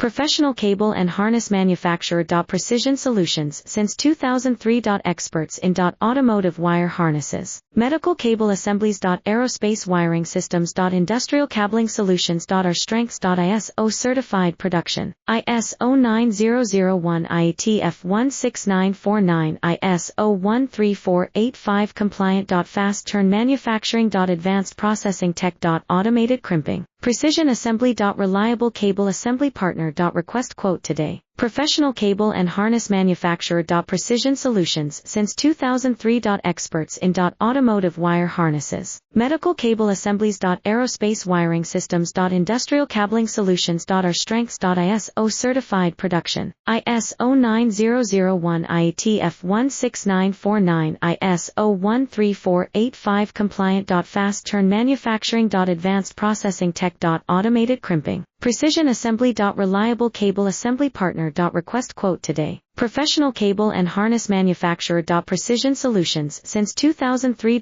Professional cable and harness manufacturer. Precision Solutions since 2003. Experts in automotive wire harnesses, medical cable assemblies. Aerospace wiring systems. Industrial cabling solutions. Our strengths. ISO certified production, ISO 9001 IATF 16949, ISO 13485 compliant. Fast turn manufacturing. Advanced processing tech. Automated crimping, precision assembly. Reliable cable assembly partner. Request quote today. Professional cable and harness manufacturer. Precision Solutions since 2003. Experts in automotive wire harnesses, medical cable assemblies. Aerospace wiring systems. Industrial cabling solutions. Our strengths. ISO certified production, ISO 9001 IATF 16949, ISO 13485 compliant. Fast turn manufacturing. Advanced processing tech. Automated crimping, precision assembly. Reliable cable assembly partner. Request quote today. Professional cable and harness manufacturer. Precision Solutions since 2003.